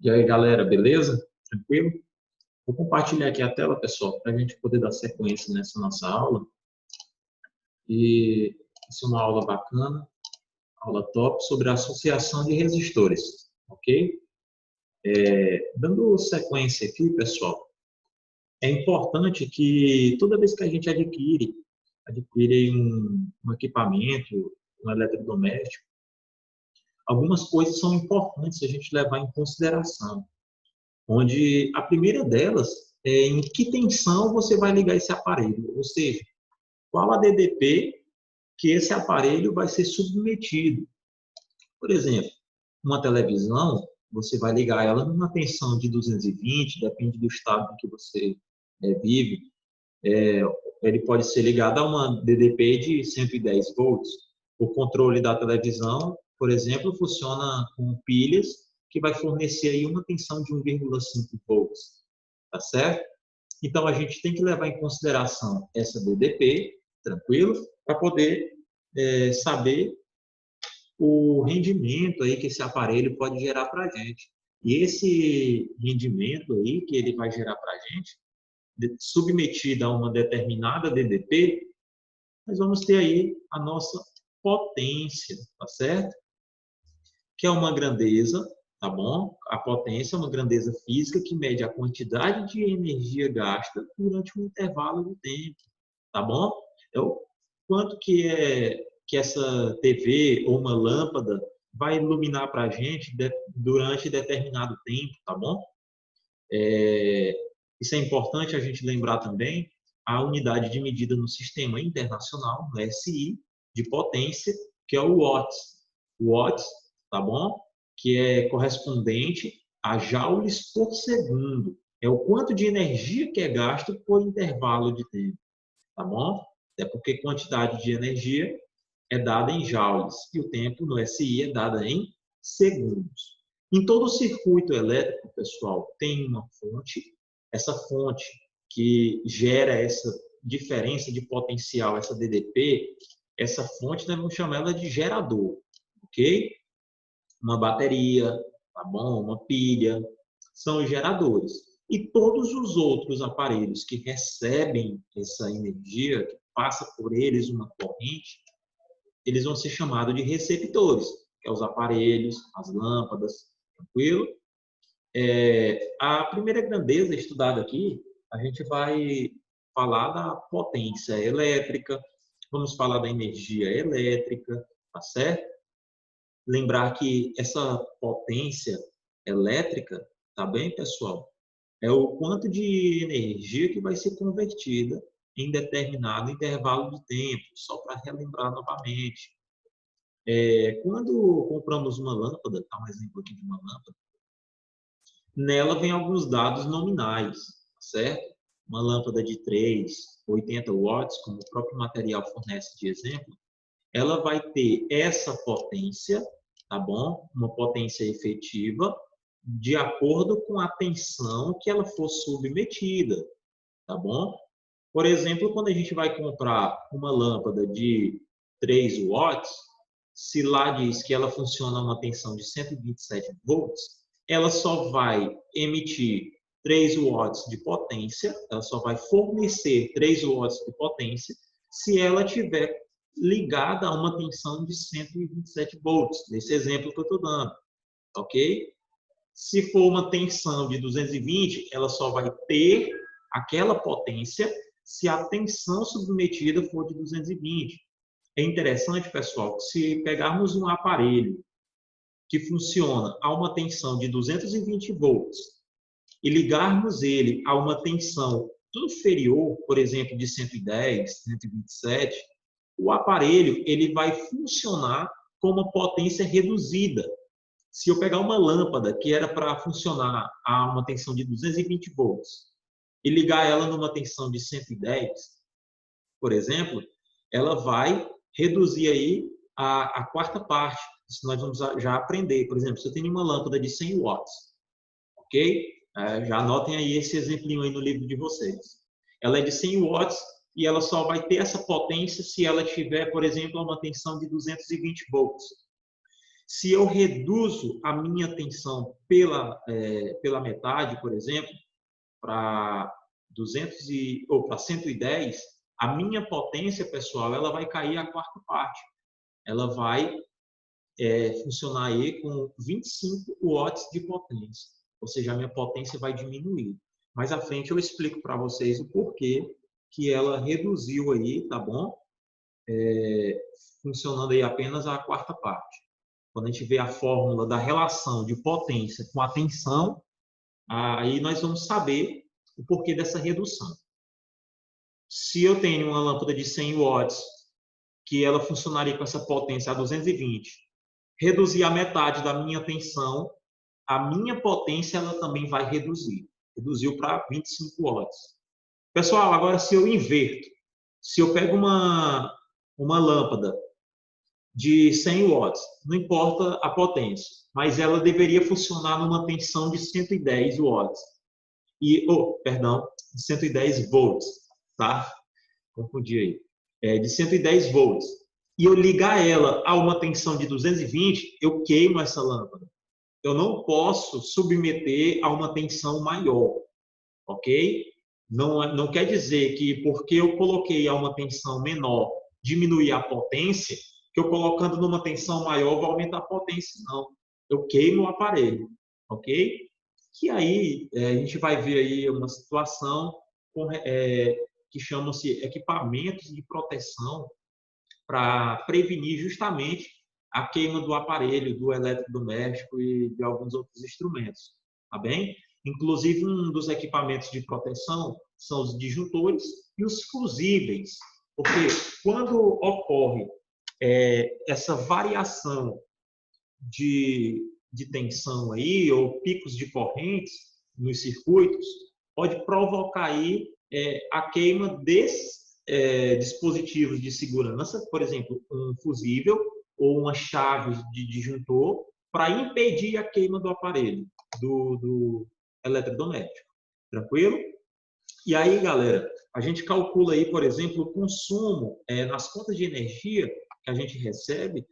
E aí, galera, beleza? Tranquilo? Vou compartilhar aqui a tela, pessoal, para a gente poder dar sequência nessa nossa aula. E essa é uma aula bacana, aula top, sobre a associação de resistores, ok? Dando sequência aqui, pessoal, é importante que toda vez que a gente adquire um equipamento, um eletrodoméstico, algumas coisas são importantes a gente levar em consideração. Onde a primeira delas é em que tensão você vai ligar esse aparelho, ou seja, qual a DDP que esse aparelho vai ser submetido. Por exemplo, uma televisão, você vai ligar ela numa tensão de 220, depende do estado em que você vive, é, ele pode ser ligado a uma DDP de 110 volts. O controle da televisão, por exemplo, funciona com pilhas que vai fornecer aí uma tensão de 1,5 volts, tá certo? Então a gente tem que levar em consideração essa DDP, tranquilo, para poder saber o rendimento aí que esse aparelho pode gerar para a gente. E esse rendimento aí que ele vai gerar para a gente, submetida a uma determinada DDP, nós vamos ter aí a nossa potência, tá certo? Que é uma grandeza, tá bom? A potência é uma grandeza física que mede a quantidade de energia gasta durante um intervalo de tempo, tá bom? É o quanto que essa TV ou uma lâmpada vai iluminar para a gente durante determinado tempo, tá bom? Isso é importante a gente lembrar também a unidade de medida no Sistema Internacional, no SI, de potência, que é o watts. Watts, tá bom? Que é correspondente a joules por segundo. É o quanto de energia que é gasto por intervalo de tempo, tá bom? É porque quantidade de energia é dada em joules e o tempo no SI é dado em segundos. Em todo o circuito elétrico, pessoal, tem uma fonte. Essa fonte que gera essa diferença de potencial, essa DDP, essa fonte nós vamos chamar ela de gerador, ok? Uma bateria, tá bom? Uma pilha, são os geradores. E todos os outros aparelhos que recebem essa energia, que passa por eles uma corrente, eles vão ser chamados de receptores, que são os aparelhos, as lâmpadas, tranquilo? A primeira grandeza estudada aqui, a gente vai falar da potência elétrica, vamos falar da energia elétrica, tá certo? Lembrar que essa potência elétrica, tá bem, pessoal? É o quanto de energia que vai ser convertida em determinado intervalo de tempo, só para relembrar novamente. Quando compramos uma lâmpada, tá um exemplo aqui de uma lâmpada, nela vem alguns dados nominais, certo? Uma lâmpada de 3, 80 watts, como o próprio material fornece de exemplo, ela vai ter essa potência, tá bom? Uma potência efetiva, de acordo com a tensão que ela for submetida, tá bom? Por exemplo, quando a gente vai comprar uma lâmpada de 3 watts, se lá diz que ela funciona a uma tensão de 127 volts, ela só vai emitir 3 watts de potência, ela só vai fornecer 3 watts de potência se ela tiver ligada a uma tensão de 127 volts, nesse exemplo que eu estou dando, ok? Se for uma tensão de 220, ela só vai ter aquela potência se a tensão submetida for de 220. É interessante, pessoal, que se pegarmos um aparelho que funciona a uma tensão de 220 volts e ligarmos ele a uma tensão inferior, por exemplo, de 110, 127, o aparelho ele vai funcionar com uma potência reduzida. Se eu pegar uma lâmpada que era para funcionar a uma tensão de 220 volts e ligar ela numa tensão de 110, por exemplo, ela vai reduzir aí a quarta parte. Isso nós vamos já aprender. Por exemplo, se eu tenho uma lâmpada de 100 watts, ok? Já anotem aí esse exemplinho aí no livro de vocês. Ela é de 100 watts e ela só vai ter essa potência se ela tiver, por exemplo, uma tensão de 220 volts. Se eu reduzo a minha tensão pela metade, por exemplo, para 200 ou para 110, a minha potência, pessoal, ela vai cair a quarta parte. Ela vai funcionar aí com 25 watts de potência. Ou seja, a minha potência vai diminuir. Mais à frente eu explico para vocês o porquê que ela reduziu aí, tá bom? Funcionando aí apenas a quarta parte. Quando a gente vê a fórmula da relação de potência com a tensão, aí nós vamos saber o porquê dessa redução. Se eu tenho uma lâmpada de 100 watts, que ela funcionaria com essa potência a 220, reduzir a metade da minha tensão, a minha potência ela também vai reduzir. Reduziu para 25 watts. Pessoal, agora se eu inverto, se eu pego uma lâmpada de 100 watts, não importa a potência, mas ela deveria funcionar numa tensão de 110 watts. Perdão, de 110 volts, tá? Confundi aí. De 110 volts. E eu ligar ela a uma tensão de 220, eu queimo essa lâmpada. Eu não posso submeter a uma tensão maior, ok? Não quer dizer que porque eu coloquei a uma tensão menor diminuir a potência, que eu colocando numa tensão maior vou aumentar a potência, não. Eu queimo o aparelho, ok? Que aí a gente vai ver aí uma situação que chama-se equipamentos de proteção para prevenir justamente a queima do aparelho, do eletrodoméstico e de alguns outros instrumentos, tá bem? Inclusive, um dos equipamentos de proteção são os disjuntores e os fusíveis, porque quando ocorre essa variação de tensão aí, ou picos de correntes nos circuitos, pode provocar aí a queima desses dispositivos de segurança, por exemplo, um fusível ou uma chave de disjuntor, para impedir a queima do aparelho, do eletrodoméstico. Tranquilo? E aí, galera, a gente calcula aí, por exemplo, o consumo nas contas de energia que a gente recebe,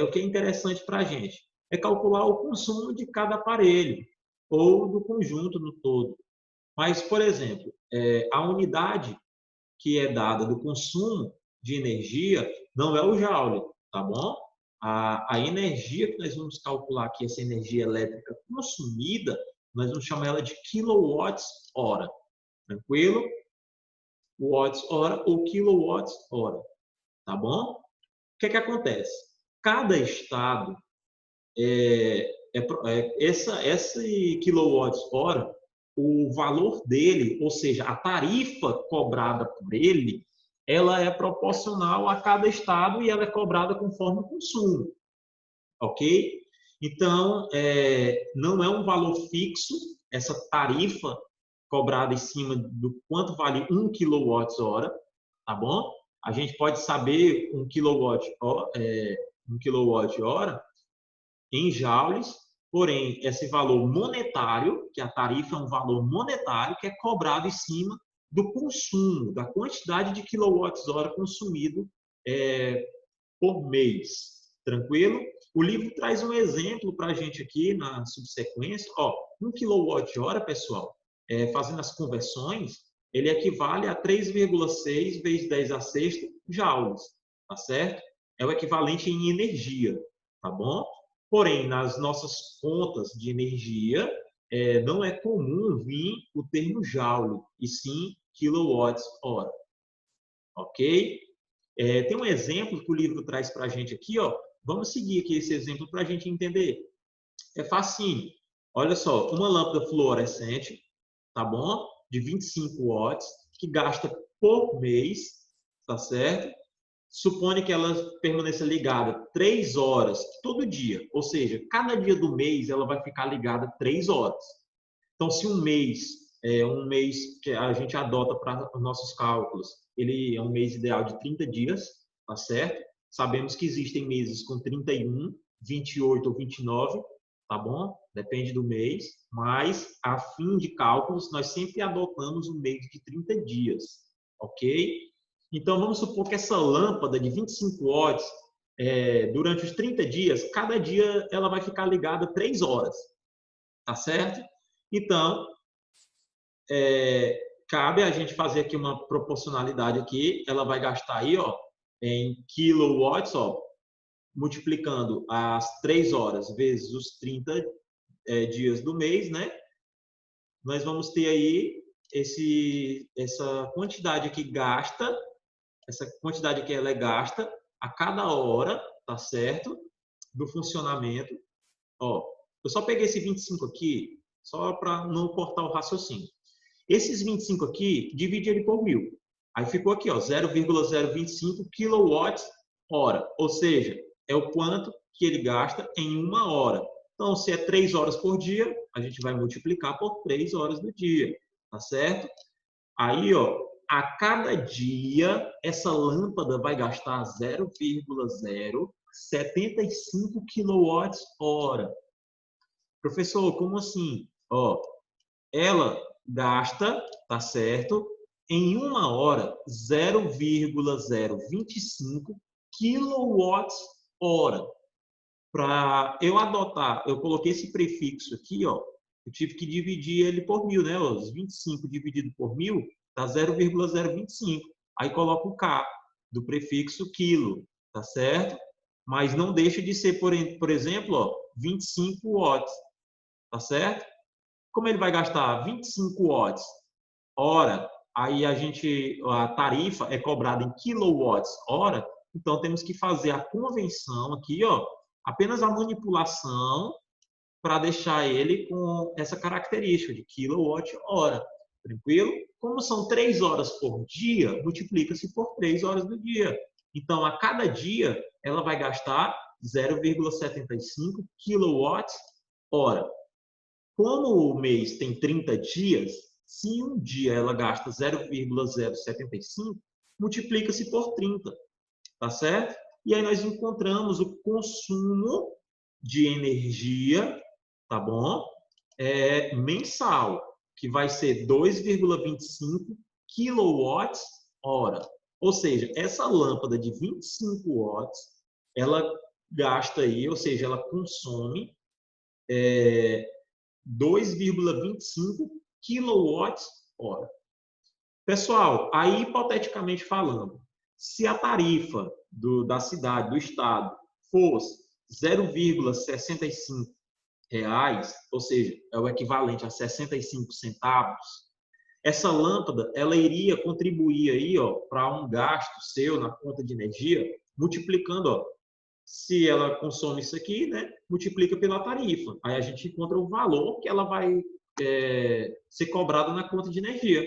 o que é interessante para a gente é calcular o consumo de cada aparelho ou do conjunto no todo. Mas, por exemplo, a unidade que é dada do consumo de energia não é o joule, tá bom? A energia que nós vamos calcular aqui, essa energia elétrica consumida, nós vamos chamar ela de quilowatts-hora. Tranquilo? Watts-hora ou quilowatts-hora, tá bom? O que acontece? Cada estado, esse quilowatts-hora, o valor dele, ou seja, a tarifa cobrada por ele, ela é proporcional a cada estado e ela é cobrada conforme o consumo, ok? Então, não é um valor fixo, essa tarifa cobrada em cima do quanto vale 1 kWh, tá bom? A gente pode saber 1 kWh em joules, porém, esse valor monetário, que a tarifa é um valor monetário, que é cobrado em cima do consumo, da quantidade de quilowatts-hora consumido por mês. Tranquilo? O livro traz um exemplo para a gente aqui na subsequência. 1 kWh, pessoal, fazendo as conversões, ele equivale a 3,6 vezes 10 a sexta joules, tá certo? É o equivalente em energia, tá bom? Porém, nas nossas contas de energia, não é comum vir o termo joule, e sim quilowatts-hora. Ok? Tem um exemplo que o livro traz para a gente aqui, ó. Vamos seguir aqui esse exemplo para a gente entender. É facinho. Olha só, uma lâmpada fluorescente, tá bom? De 25 watts, que gasta por mês, tá certo? Supone que ela permaneça ligada 3 horas todo dia, ou seja, cada dia do mês ela vai ficar ligada 3 horas. Então, se um mês um mês que a gente adota para os nossos cálculos, ele é um mês ideal de 30 dias, tá certo? Sabemos que existem meses com 31, 28 ou 29, tá bom? Depende do mês, mas a fim de cálculos, nós sempre adotamos um mês de 30 dias, ok? Então, vamos supor que essa lâmpada de 25 watts, durante os 30 dias, cada dia ela vai ficar ligada 3 horas, tá certo? Então, cabe a gente fazer aqui uma proporcionalidade aqui, ela vai gastar aí, ó, em kilowatts, ó, multiplicando as 3 horas vezes os 30 dias do mês, né? Nós vamos ter aí essa quantidade aqui gasta, essa quantidade que ela é gasta a cada hora, tá certo? Do funcionamento. Ó, eu só peguei esse 25 aqui, só para não cortar o raciocínio. Esses 25 aqui, divide ele por 1000. Aí ficou aqui, ó, 0,025 quilowatts hora. Ou seja, é o quanto que ele gasta em uma hora. Então, se é 3 horas por dia, a gente vai multiplicar por 3 horas do dia, tá certo? Aí, ó, a cada dia, essa lâmpada vai gastar 0,075 quilowatts hora. Professor, como assim? Ó, ela gasta, tá certo? Em uma hora, 0,025 quilowatts hora. Para eu adotar, eu coloquei esse prefixo aqui, ó, eu tive que dividir ele por 1000, né? Os 25 dividido por 1000 dá 0,025. Aí coloco o K do prefixo quilo, tá certo? Mas não deixa de ser, por exemplo, ó, 25 watts, tá certo? Como ele vai gastar 25 watts hora, aí a tarifa é cobrada em kilowatts hora, então temos que fazer a convenção aqui, ó, apenas a manipulação para deixar ele com essa característica de kilowatt hora. Tranquilo? Como são 3 horas por dia, multiplica-se por 3 horas do dia. Então, a cada dia, ela vai gastar 0,75 quilowatts hora. Como o mês tem 30 dias, se um dia ela gasta 0,075, multiplica-se por 30, tá certo? E aí nós encontramos o consumo de energia, tá bom? Mensal, que vai ser 2,25 quilowatts hora. Ou seja, essa lâmpada de 25 watts, ela gasta aí, ou seja, ela consome 2,25 quilowatts hora. Pessoal, aí hipoteticamente falando, se a tarifa da cidade, do estado, fosse 0,65 reais, ou seja, é o equivalente a 65 centavos, essa lâmpada ela iria contribuir aí, ó, para um gasto seu na conta de energia, multiplicando, ó, se ela consome isso aqui, né, multiplica pela tarifa. Aí a gente encontra o valor que ela vai ser cobrada na conta de energia.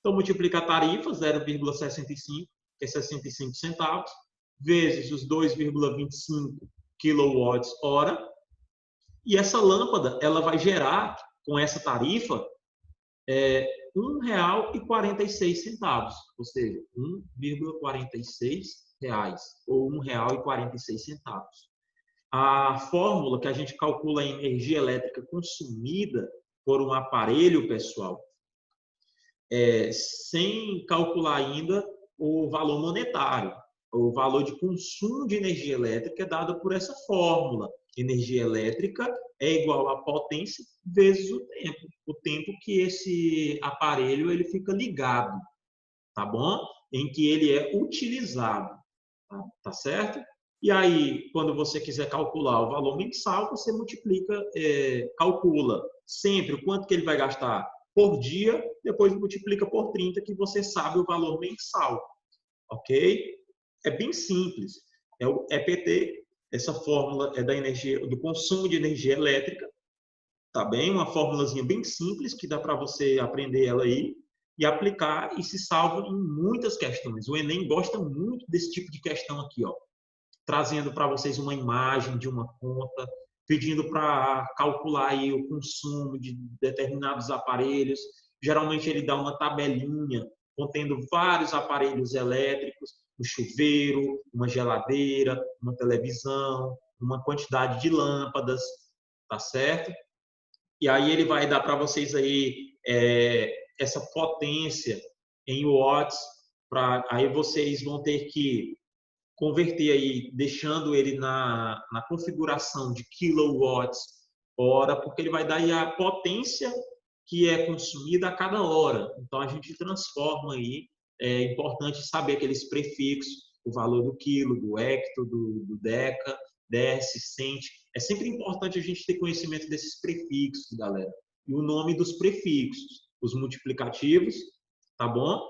Então, multiplica a tarifa, 0,65, que é 65 centavos, vezes os 2,25 quilowatts hora, e essa lâmpada ela vai gerar, com essa tarifa, R$ 1,46, ou seja, 1,46 reais, ou R$ 1,46. A fórmula que a gente calcula a energia elétrica consumida por um aparelho, pessoal, sem calcular ainda o valor monetário. O valor de consumo de energia elétrica é dado por essa fórmula. Energia elétrica é igual a potência vezes o tempo que esse aparelho ele fica ligado, tá bom? Em que ele é utilizado, tá certo? E aí, quando você quiser calcular o valor mensal, você multiplica, calcula sempre o quanto que ele vai gastar por dia, depois multiplica por 30, que você sabe o valor mensal, ok? É bem simples. É o EPT, essa fórmula é da energia, do consumo de energia elétrica, tá bem? Uma fórmulazinha bem simples que dá para você aprender ela aí e aplicar e se salva em muitas questões. O Enem gosta muito desse tipo de questão aqui, ó, trazendo para vocês uma imagem de uma conta, pedindo para calcular aí o consumo de determinados aparelhos. Geralmente ele dá uma tabelinha contendo vários aparelhos elétricos, um chuveiro, uma geladeira, uma televisão, uma quantidade de lâmpadas, tá certo? E aí ele vai dar para vocês aí essa potência em watts, aí vocês vão ter que converter aí, deixando ele na configuração de kilowatts hora, porque ele vai dar aí a potência que é consumida a cada hora. Então, a gente transforma aí, é importante saber aqueles prefixos, o valor do quilo, do hecto, do deca, dec, cent. É sempre importante a gente ter conhecimento desses prefixos, galera. E o nome dos prefixos, os multiplicativos, tá bom?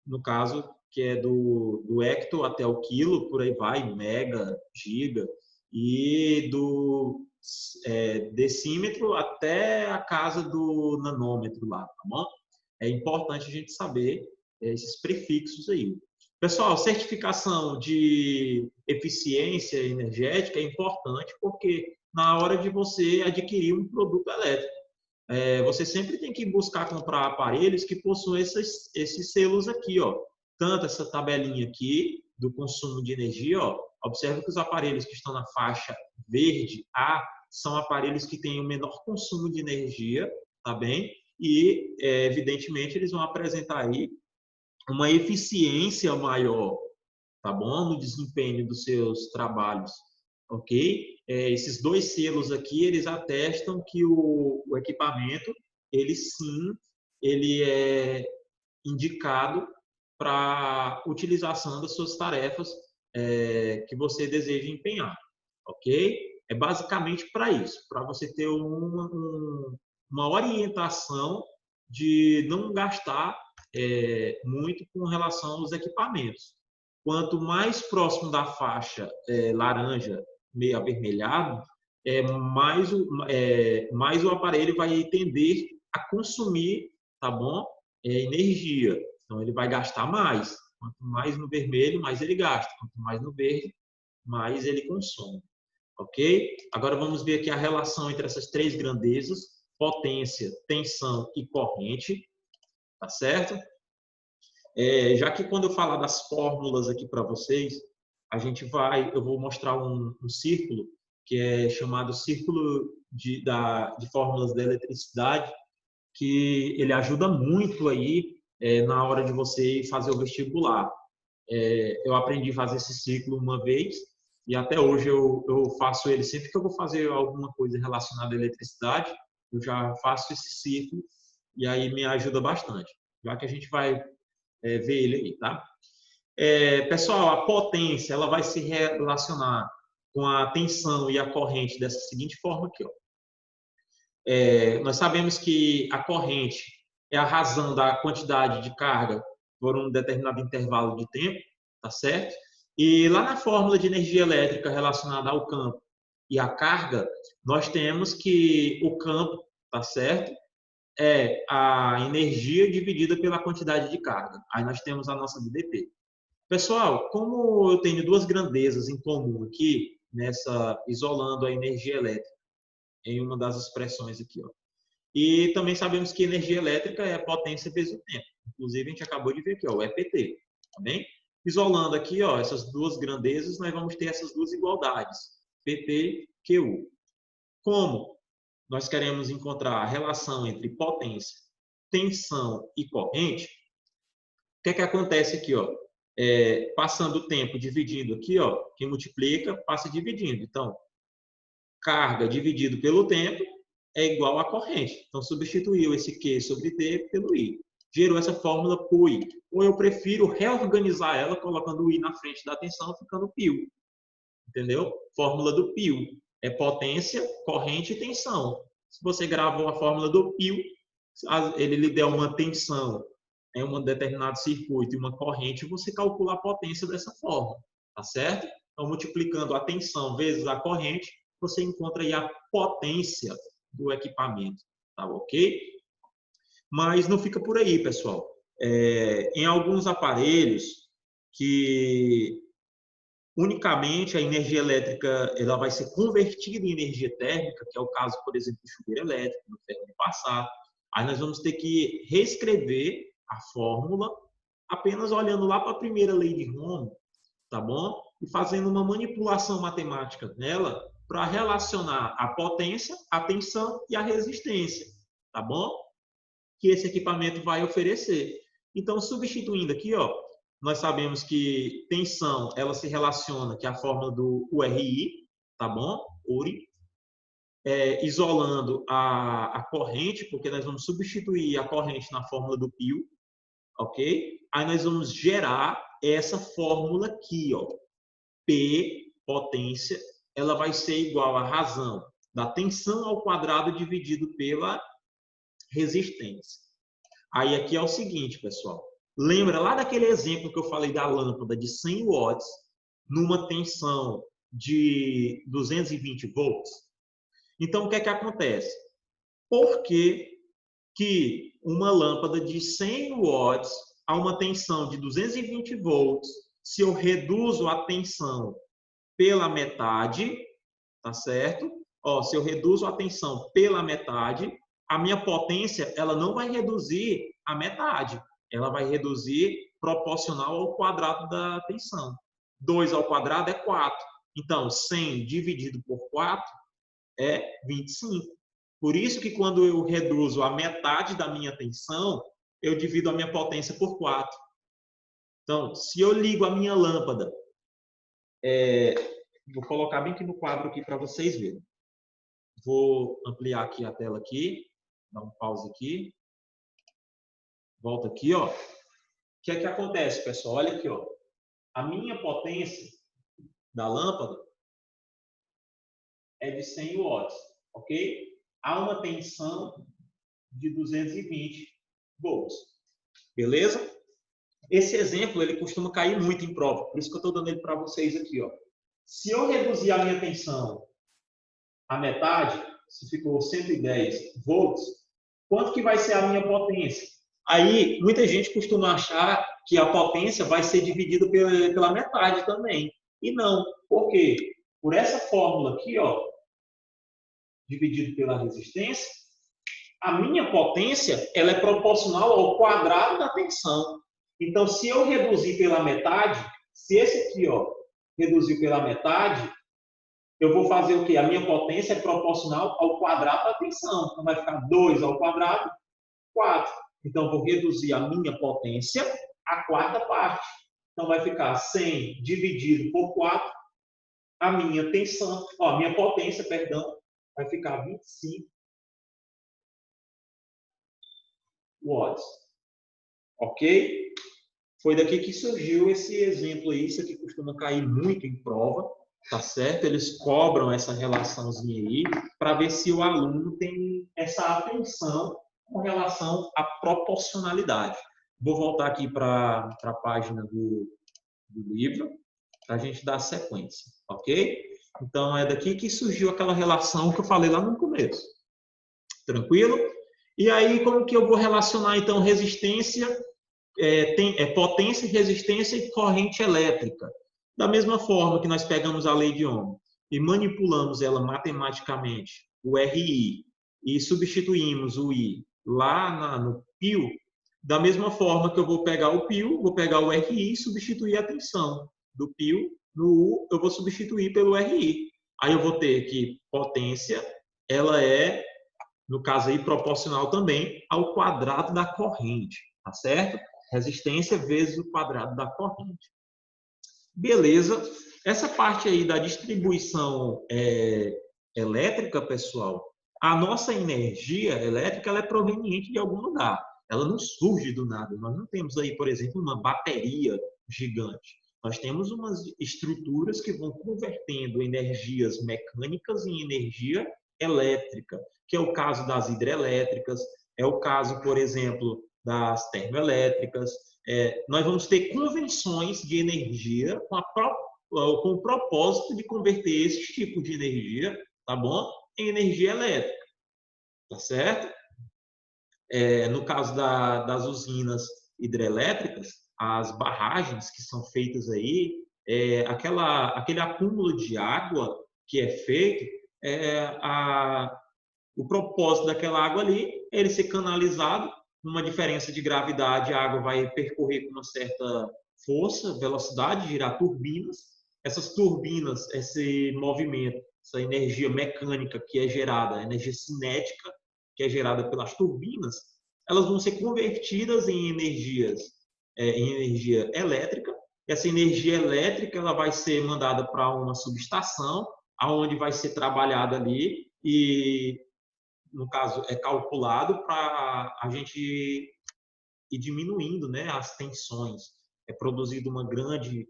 No caso, que é do hecto até o quilo, por aí vai, mega, giga, e do decímetro até a casa do nanômetro lá, tá bom? É importante a gente saber esses prefixos aí. Pessoal, certificação de eficiência energética é importante porque na hora de você adquirir um produto elétrico, você sempre tem que buscar comprar aparelhos que possuem esses selos aqui, ó. Tanto essa tabelinha aqui do consumo de energia, ó. Observe que os aparelhos que estão na faixa verde A são aparelhos que têm o menor consumo de energia, tá bem? E, evidentemente, eles vão apresentar aí uma eficiência maior, tá bom? No desempenho dos seus trabalhos, ok? Esses dois selos aqui, eles atestam que o equipamento, ele sim, ele é indicado para utilização das suas tarefas que você deseja empenhar, ok? É basicamente para isso, para você ter uma orientação de não gastar muito com relação aos equipamentos. Quanto mais próximo da faixa laranja, meio avermelhado, mais o aparelho vai tender a consumir, tá bom? Energia. Então, ele vai gastar mais. Quanto mais no vermelho, mais ele gasta. Quanto mais no verde, mais ele consome. Ok? Agora vamos ver aqui a relação entre essas três grandezas: potência, tensão e corrente. Tá certo? Já que quando eu falar das fórmulas aqui para vocês, eu vou mostrar um círculo que é chamado círculo de fórmulas da eletricidade, que ele ajuda muito aí na hora de você fazer o vestibular. Eu aprendi a fazer esse ciclo uma vez e até hoje eu faço ele sempre que eu vou fazer alguma coisa relacionada à eletricidade, eu já faço esse ciclo e aí me ajuda bastante, já que a gente vai ver ele aí, tá? Pessoal, a potência ela vai se relacionar com a tensão e a corrente dessa seguinte forma aqui, ó. Nós sabemos que a corrente é a razão da quantidade de carga por um determinado intervalo de tempo, tá certo? E lá na fórmula de energia elétrica relacionada ao campo e à carga, nós temos que o campo, tá certo? É a energia dividida pela quantidade de carga. Aí nós temos a nossa DDP. Pessoal, como eu tenho duas grandezas em comum aqui, isolando a energia elétrica em uma das expressões aqui, ó. E também sabemos que energia elétrica é a potência vezes o tempo. Inclusive, a gente acabou de ver aqui, ó, o EPT, tá bem? Isolando aqui, ó, essas duas grandezas, nós vamos ter essas duas igualdades, PT e QU. Como nós queremos encontrar a relação entre potência, tensão e corrente, o que é que acontece aqui, ó? Passando o tempo dividindo aqui, ó, quem multiplica passa dividindo. Então, carga dividido pelo tempo é igual a corrente. Então, substituiu esse Q sobre T pelo I. Gerou essa fórmula PUI. Ou eu prefiro reorganizar ela colocando o I na frente da tensão, ficando PIO. Entendeu? Fórmula do PIO é potência, corrente e tensão. Se você gravou a fórmula do PIO, ele lhe der uma tensão em um determinado circuito e uma corrente, você calcula a potência dessa forma, tá certo? Então, multiplicando a tensão vezes a corrente, você encontra aí a potência do equipamento, tá ok? Mas não fica por aí, pessoal. Em alguns aparelhos que unicamente a energia elétrica ela vai ser convertida em energia térmica, que é o caso, por exemplo, do chuveiro elétrico, do ferro de passar. Aí nós vamos ter que reescrever a fórmula apenas olhando lá para a primeira lei de Ohm, tá bom? E fazendo uma manipulação matemática nela para relacionar a potência, a tensão e a resistência, tá bom? Que esse equipamento vai oferecer. Então, substituindo aqui, ó, nós sabemos que tensão, ela se relaciona, que é a fórmula do URI, tá bom? URI. Isolando a corrente, porque nós vamos substituir a corrente na fórmula do π, ok? Aí nós vamos gerar essa fórmula aqui, ó. P, potência, ela vai ser igual à razão da tensão ao quadrado dividido pela resistência. Aí aqui é o seguinte, pessoal. Lembra lá daquele exemplo que eu falei da lâmpada de 100 watts numa tensão de 220 volts? Então, o que é que acontece? Por que uma lâmpada de 100 watts a uma tensão de 220 volts, se eu reduzo a tensão pela metade, tá certo? Ó, se eu reduzo a tensão pela metade, a minha potência ela não vai reduzir a metade, ela vai reduzir proporcional ao quadrado da tensão. 2 ao quadrado é 4. Então, 100 dividido por 4 é 25. Por isso que quando eu reduzo a metade da minha tensão, eu divido a minha potência por 4. Então, se eu ligo a minha lâmpada, vou colocar bem aqui no quadro aqui para vocês verem. Vou ampliar aqui a tela aqui, dar um pause aqui. Volta aqui, ó. O que é que acontece, pessoal? Olha aqui, ó. A minha potência da lâmpada é de 100 watts, ok? Há uma tensão de 220 volts. Beleza? Esse exemplo, ele costuma cair muito em prova, por isso que eu estou dando ele para vocês aqui, ó. Se eu reduzir a minha tensão a metade, se ficou 110 volts, quanto que vai ser a minha potência? Aí, muita gente costuma achar que a potência vai ser dividida pela metade também. E não. Por quê? Por essa fórmula aqui, ó, dividido pela resistência, a minha potência ela é proporcional ao quadrado da tensão. Então, se eu reduzir pela metade, se esse aqui, ó, reduzir pela metade, eu vou fazer o quê? A minha potência é proporcional ao quadrado da tensão. Então, vai ficar 2 ao quadrado, 4. Então, eu vou reduzir a minha potência à quarta parte. Então, vai ficar 100 dividido por 4, a minha tensão, ó, a minha potência, perdão, vai ficar 25 watts. Ok? Foi daqui que surgiu esse exemplo aí, isso aqui costuma cair muito em prova, tá certo? Eles cobram essa relaçãozinha aí para ver se o aluno tem essa atenção com relação à proporcionalidade. Vou voltar aqui para a página do livro para a gente dar sequência, ok? Então, é daqui que surgiu aquela relação que eu falei lá no começo. Tranquilo? E aí, como que eu vou relacionar, então, resistência, potência, resistência e corrente elétrica? Da mesma forma que nós pegamos a lei de Ohm e manipulamos ela matematicamente, o RI, e substituímos o I lá no π, da mesma forma que eu vou pegar o π, vou pegar o RI e substituir a tensão. Do π no U, eu vou substituir pelo RI. Aí eu vou ter que potência, ela é, no caso aí, proporcional também ao quadrado da corrente, tá certo? Resistência vezes o quadrado da corrente. Beleza. Essa parte aí da distribuição elétrica, pessoal, a nossa energia elétrica ela é proveniente de algum lugar. Ela não surge do nada. Nós não temos aí, por exemplo, uma bateria gigante. Nós temos umas estruturas que vão convertendo energias mecânicas em energia elétrica, que é o caso das hidrelétricas, é o caso, por exemplo, das termoelétricas. Nós vamos ter convenções de energia com o propósito de converter esse tipo de energia, tá bom? Em energia elétrica, tá certo? No caso das usinas hidrelétricas, as barragens que são feitas aí, aquele acúmulo de água que é feito, o propósito daquela água ali é ele ser canalizado numa diferença de gravidade, a água vai percorrer com uma certa força, velocidade, girar turbinas. Essas turbinas, esse movimento, essa energia mecânica que é gerada, a energia cinética que é gerada pelas turbinas, elas vão ser convertidas em energias em energia elétrica. Essa energia elétrica ela vai ser mandada para uma subestação, aonde vai ser trabalhada ali e, no caso, é calculado para a gente ir diminuindo, né, as tensões. É produzida uma grande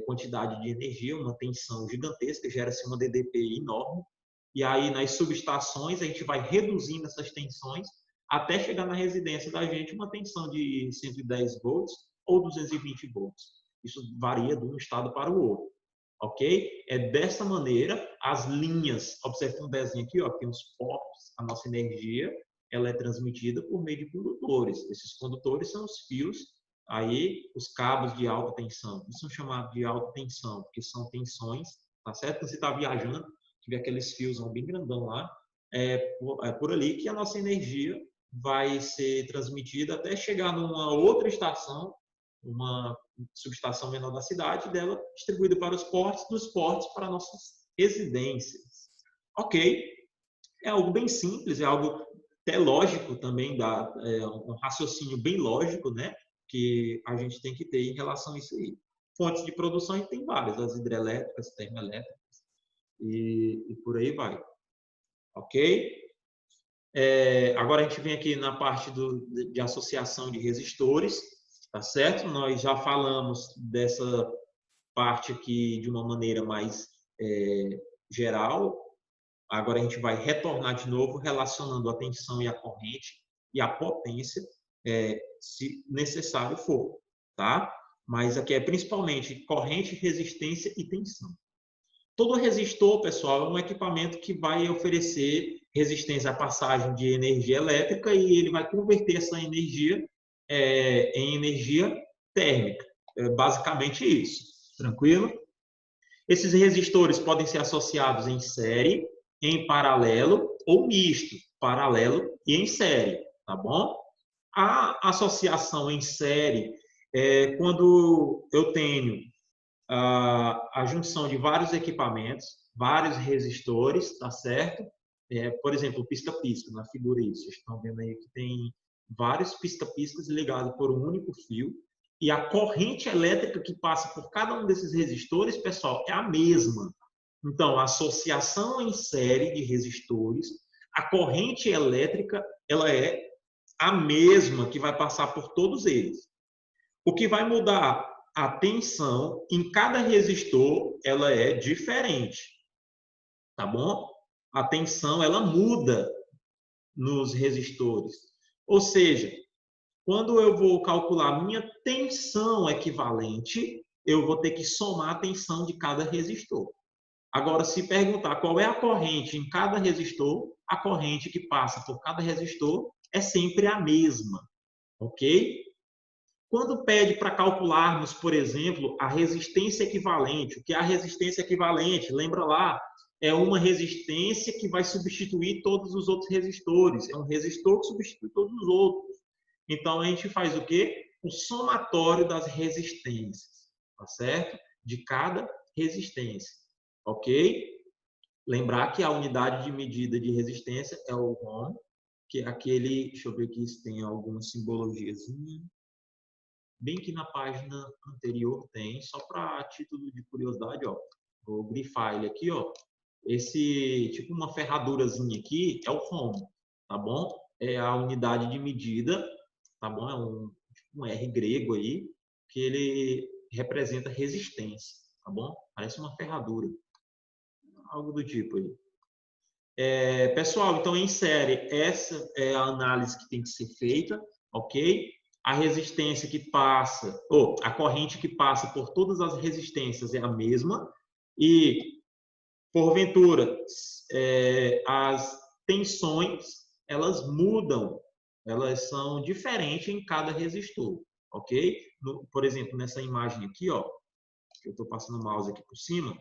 quantidade de energia, uma tensão gigantesca, gera-se uma DDP enorme, e aí nas subestações a gente vai reduzindo essas tensões até chegar na residência da gente uma tensão de 110 volts ou 220 volts. Isso varia de um estado para o outro, ok? É dessa maneira, as linhas, observe um desenho aqui, ó, tem os portos, a nossa energia, ela é transmitida por meio de condutores. Esses condutores são os fios, aí os cabos de alta tensão. Isso são chamados de alta tensão, porque são tensões, tá certo? Quando você está viajando, tiver aqueles fios bem grandão lá, é por ali que a nossa energia vai ser transmitida até chegar numa outra estação, uma subestação menor da cidade, dela distribuída para os portos, dos portos para nossas residências. Ok, é algo bem simples, é algo até lógico também, um raciocínio bem lógico, né? Que a gente tem que ter em relação a isso aí. Fontes de produção a gente tem várias, as hidrelétricas, termoelétricas e por aí vai. Ok? Agora a gente vem aqui na parte de associação de resistores, tá certo? Nós já falamos dessa parte aqui de uma maneira mais geral. Agora a gente vai retornar de novo, relacionando a tensão e a corrente e a potência, se necessário for, tá? Mas aqui é principalmente corrente, resistência e tensão. Todo resistor, pessoal, é um equipamento que vai oferecer resistência à passagem de energia elétrica e ele vai converter essa energia em energia térmica. É basicamente isso. Tranquilo? Esses resistores podem ser associados em série, em paralelo ou misto, paralelo e em série, tá bom? A associação em série é quando eu tenho a junção de vários equipamentos, vários resistores, tá certo? Por exemplo, pisca-pisca, na figura aí, vocês estão vendo aí que tem vários pisca-piscas ligados por um único fio, e a corrente elétrica que passa por cada um desses resistores, pessoal, é a mesma. Então, a associação em série de resistores, a corrente elétrica, ela é a mesma que vai passar por todos eles. O que vai mudar a tensão em cada resistor, ela é diferente, tá bom? A tensão, ela muda nos resistores. Ou seja, quando eu vou calcular minha tensão equivalente, eu vou ter que somar a tensão de cada resistor. Agora, se perguntar qual é a corrente em cada resistor, a corrente que passa por cada resistor é sempre a mesma, ok? Quando pede para calcularmos, por exemplo, a resistência equivalente, o que é a resistência equivalente? Lembra lá, é uma resistência que vai substituir todos os outros resistores. É um resistor que substitui todos os outros. Então, a gente faz o quê? O somatório das resistências, tá certo? De cada resistência, ok? Lembrar que a unidade de medida de resistência é o ohm, que é aquele, deixa eu ver aqui se tem alguma simbologia. Bem que na página anterior tem, só para título de curiosidade, ó, vou grifar ele aqui, ó. Esse tipo uma ferradurazinha aqui é o ohm, tá bom? É a unidade de medida, tá bom? É um R grego aí, que ele representa resistência, tá bom? Parece uma ferradura, algo do tipo aí. Pessoal, então em série, essa é a análise que tem que ser feita, ok? A resistência que passa, ou a corrente que passa por todas as resistências é a mesma, e porventura as tensões elas mudam, elas são diferentes em cada resistor, ok? Por exemplo, nessa imagem aqui, ó, que eu estou passando o mouse aqui por cima,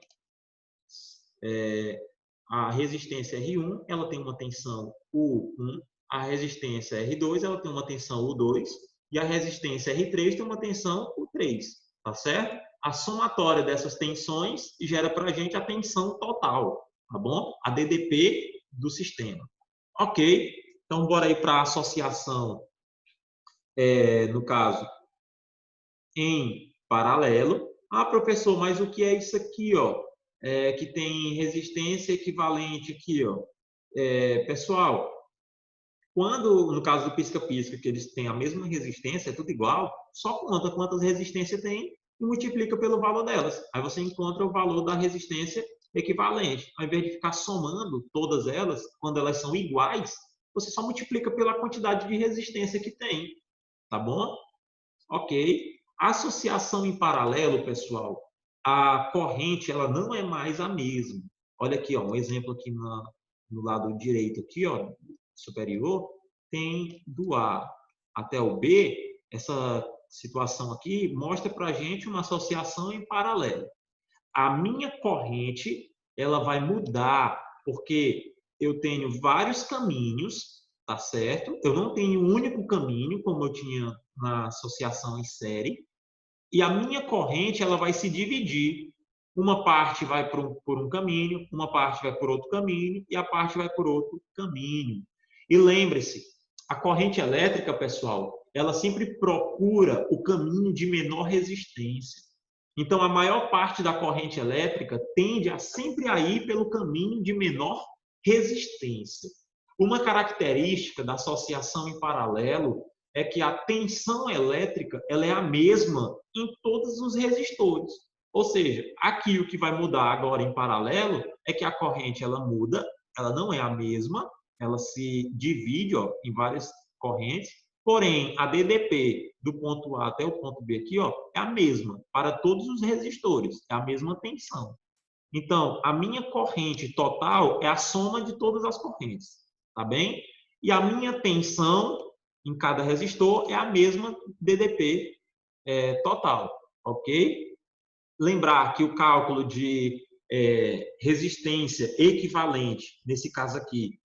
a resistência R1 ela tem uma tensão U1, a resistência R2 ela tem uma tensão U2 e a resistência R3 tem uma tensão U3, tá certo? A somatória dessas tensões gera para a gente a tensão total, tá bom? A DDP do sistema. Ok, então bora aí para a associação, no caso, em paralelo. Ah, professor, mas o que é isso aqui, ó? Que tem resistência equivalente aqui, ó. Pessoal, quando, no caso do pisca-pisca, que eles têm a mesma resistência, é tudo igual, só conta quantas resistências tem e multiplica pelo valor delas. Aí você encontra o valor da resistência equivalente. Ao invés de ficar somando todas elas, quando elas são iguais, você só multiplica pela quantidade de resistência que tem. Tá bom? Ok. Associação em paralelo, pessoal, a corrente ela não é mais a mesma. Olha aqui, ó, um exemplo aqui no lado direito aqui, ó, superior, tem do A até o B, essa situação aqui mostra para a gente uma associação em paralelo. A minha corrente ela vai mudar porque eu tenho vários caminhos, tá certo? Eu não tenho um único caminho, como eu tinha na associação em série, e a minha corrente ela vai se dividir. Uma parte vai por um caminho, uma parte vai por outro caminho e a parte vai por outro caminho. E lembre-se, a corrente elétrica, pessoal, ela sempre procura o caminho de menor resistência. Então, a maior parte da corrente elétrica tende a sempre a ir pelo caminho de menor resistência. Uma característica da associação em paralelo é que a tensão elétrica ela é a mesma em todos os resistores. Ou seja, aqui o que vai mudar agora em paralelo é que a corrente ela muda, ela não é a mesma, ela se divide em várias correntes, porém a DDP do ponto A até o ponto B aqui é a mesma para todos os resistores, é a mesma tensão. Então, a minha corrente total é a soma de todas as correntes, tá bem? E a minha tensão em cada resistor é a mesma DDP total, ok? Lembrar que o cálculo de resistência equivalente, nesse caso aqui,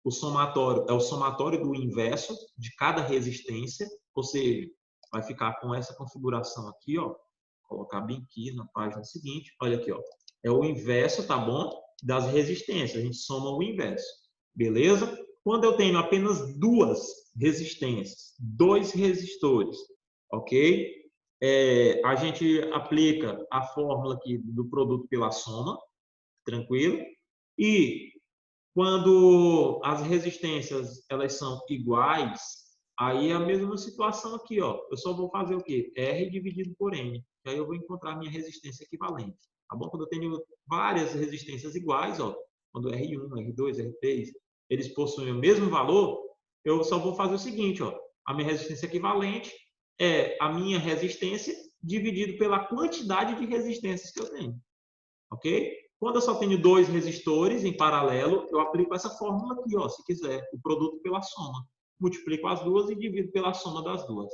o somatório é o somatório do inverso de cada resistência, ou seja, vai ficar com essa configuração aqui, ó, vou colocar bem aqui na página seguinte, olha aqui, ó, é o inverso, tá bom? Das resistências, a gente soma o inverso, beleza? Quando eu tenho apenas duas resistências, dois resistores, ok? A gente aplica a fórmula aqui do produto pela soma, tranquilo? E quando as resistências elas são iguais, aí é a mesma situação aqui, ó. Eu só vou fazer o quê? R dividido por N. E aí eu vou encontrar a minha resistência equivalente. Tá bom? Quando eu tenho várias resistências iguais, ó, quando R1, R2, R3, eles possuem o mesmo valor, eu só vou fazer o seguinte, ó. A minha resistência equivalente é a minha resistência dividido pela quantidade de resistências que eu tenho. Ok? Quando eu só tenho dois resistores em paralelo, eu aplico essa fórmula aqui, ó, se quiser, o produto pela soma. Multiplico as duas e divido pela soma das duas.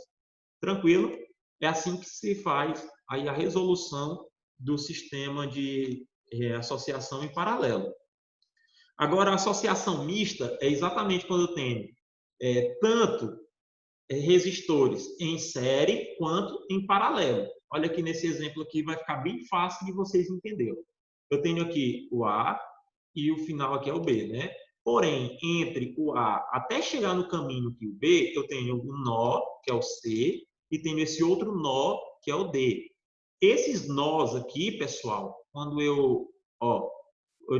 Tranquilo? É assim que se faz aí a resolução do sistema de associação em paralelo. Agora, a associação mista é exatamente quando eu tenho tanto resistores em série quanto em paralelo. Olha aqui nesse exemplo aqui, vai ficar bem fácil de vocês entenderem. Eu tenho aqui o A e o final aqui é o B, né? Porém, entre o A até chegar no caminho que o B, eu tenho um nó, que é o C, e tenho esse outro nó, que é o D. Esses nós aqui, pessoal, quando eu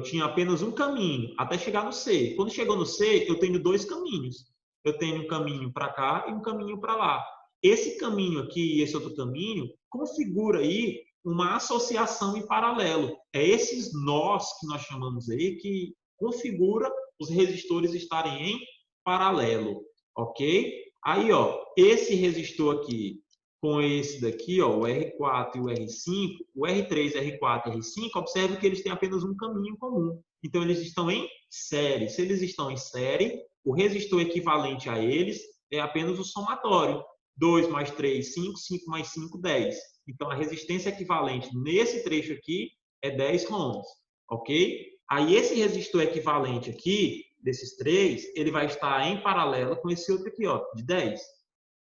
tinha apenas um caminho até chegar no C. Quando chegou no C, eu tenho dois caminhos. Eu tenho um caminho para cá e um caminho para lá. Esse caminho aqui e esse outro caminho configura aí uma associação em paralelo. É esses nós que nós chamamos aí que configura os resistores estarem em paralelo, ok? Aí, ó, esse resistor aqui com esse daqui, ó, o R4 e o R5, o R3, R4 e R5, observe que eles têm apenas um caminho comum. Então, eles estão em série. Se eles estão em série, o resistor equivalente a eles é apenas o somatório. 2 mais 3, 5, 5 mais 5, 10. Então, a resistência equivalente nesse trecho aqui é 10 ohms, ok? Aí, esse resistor equivalente aqui, desses três, ele vai estar em paralelo com esse outro aqui, ó, de 10.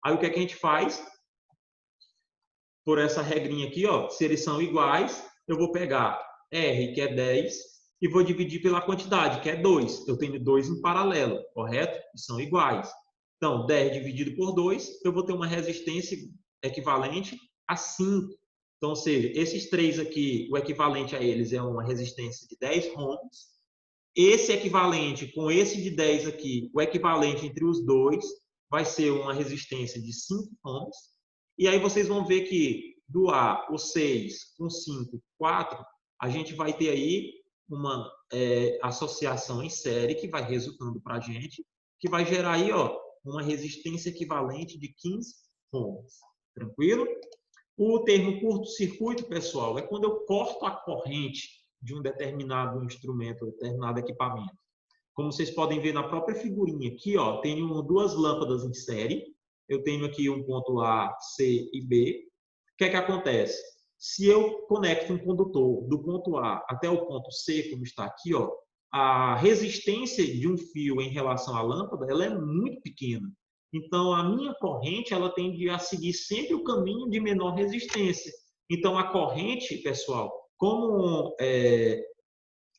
Aí, o que é que a gente faz? Por essa regrinha aqui, ó, se eles são iguais, eu vou pegar R, que é 10, e vou dividir pela quantidade, que é 2. Eu tenho 2 em paralelo, correto? E são iguais. Então, 10 dividido por 2, eu vou ter uma resistência equivalente a 5. Então, ou seja, esses 3 aqui, o equivalente a eles é uma resistência de 10 ohms. Esse equivalente com esse de 10 aqui, o equivalente entre os dois, vai ser uma resistência de 5 ohms. E aí vocês vão ver que do A, o 6 com 5, 4, a gente vai ter aí uma associação em série que vai resultando para a gente, que vai gerar aí, ó, uma resistência equivalente de 15 ohms. Tranquilo? O termo curto-circuito, pessoal, é quando eu corto a corrente de um determinado instrumento, um determinado equipamento. Como vocês podem ver na própria figurinha aqui, ó, tenho 2 lâmpadas em série. Eu tenho aqui um ponto A, C e B. O que é que acontece? Se eu conecto um condutor do ponto A até o ponto C, como está aqui, ó, a resistência de um fio em relação à lâmpada, ela é muito pequena. Então, a minha corrente, ela tende a seguir sempre o caminho de menor resistência. Então, a corrente, pessoal, como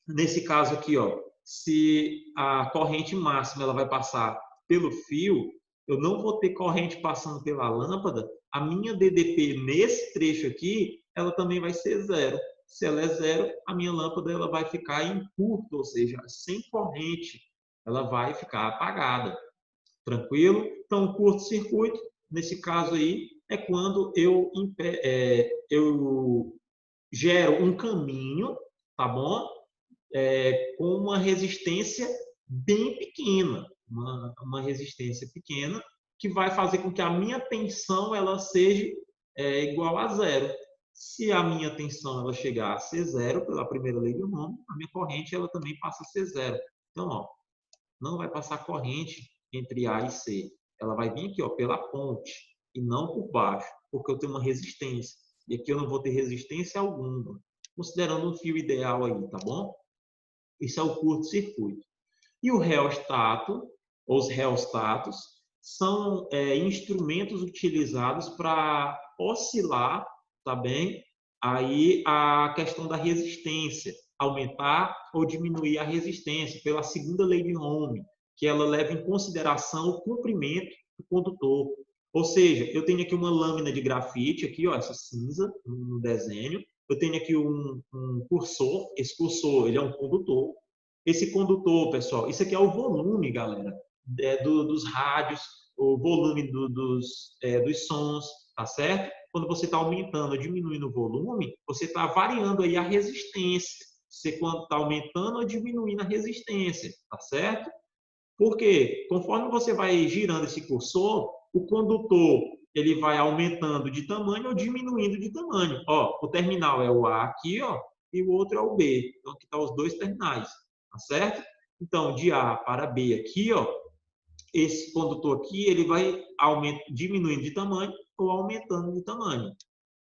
nesse caso aqui, ó, se a corrente máxima ela vai passar pelo fio, eu não vou ter corrente passando pela lâmpada, a minha DDP nesse trecho aqui, ela também vai ser 0. Se ela é 0, a minha lâmpada ela vai ficar em curto, ou seja, sem corrente, ela vai ficar apagada. Tranquilo? Então, curto-circuito, nesse caso aí, é quando eu gero um caminho, tá bom? Com uma resistência bem pequena, uma resistência pequena, que vai fazer com que a minha tensão ela seja igual a 0. Se a minha tensão ela chegar a ser 0, pela primeira lei de Ohm, a minha corrente ela também passa a ser 0. Então, ó, não vai passar corrente entre A e C. Ela vai vir aqui, ó, pela ponte e não por baixo, porque eu tenho uma resistência. E aqui eu não vou ter resistência alguma, considerando um fio ideal aí, tá bom? Isso é o curto-circuito. E o reostato, ou os reostatos, são instrumentos utilizados para oscilar, tá bem? Aí a questão da resistência, aumentar ou diminuir a resistência pela segunda lei de Ohm, que ela leva em consideração o comprimento do condutor. Ou seja, eu tenho aqui uma lâmina de grafite, aqui, ó, essa cinza no desenho. Eu tenho aqui um cursor. Esse cursor ele é um condutor. Esse condutor, pessoal, isso aqui é o volume, galera, dos rádios, o volume dos sons, tá certo? Quando você está aumentando ou diminuindo o volume, você está variando aí a resistência. Você quando está aumentando ou diminuindo a resistência, tá certo? Porque conforme você vai girando esse cursor, o condutor ele vai aumentando de tamanho ou diminuindo de tamanho. Ó, o terminal é o A aqui, ó, e o outro é o B. Então aqui estão os dois terminais, tá certo? Então de A para B aqui, ó, esse condutor aqui ele vai diminuindo de tamanho ou aumentando de tamanho.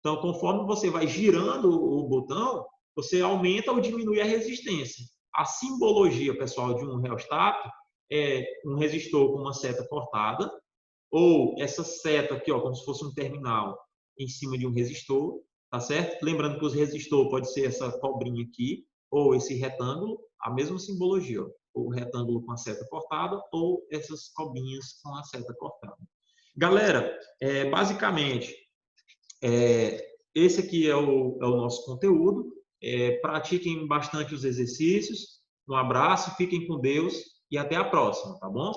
Então, conforme você vai girando o botão, você aumenta ou diminui a resistência. A simbologia, pessoal, de um reostato é um resistor com uma seta cortada, ou essa seta aqui, ó, como se fosse um terminal em cima de um resistor, tá certo? Lembrando que os resistor pode ser essa cobrinha aqui, ou esse retângulo, a mesma simbologia, ó, o retângulo com a seta cortada, ou essas cobrinhas com a seta cortada. Galera, basicamente, esse aqui é o nosso conteúdo. Pratiquem bastante os exercícios. Um abraço, fiquem com Deus e até a próxima, tá bom?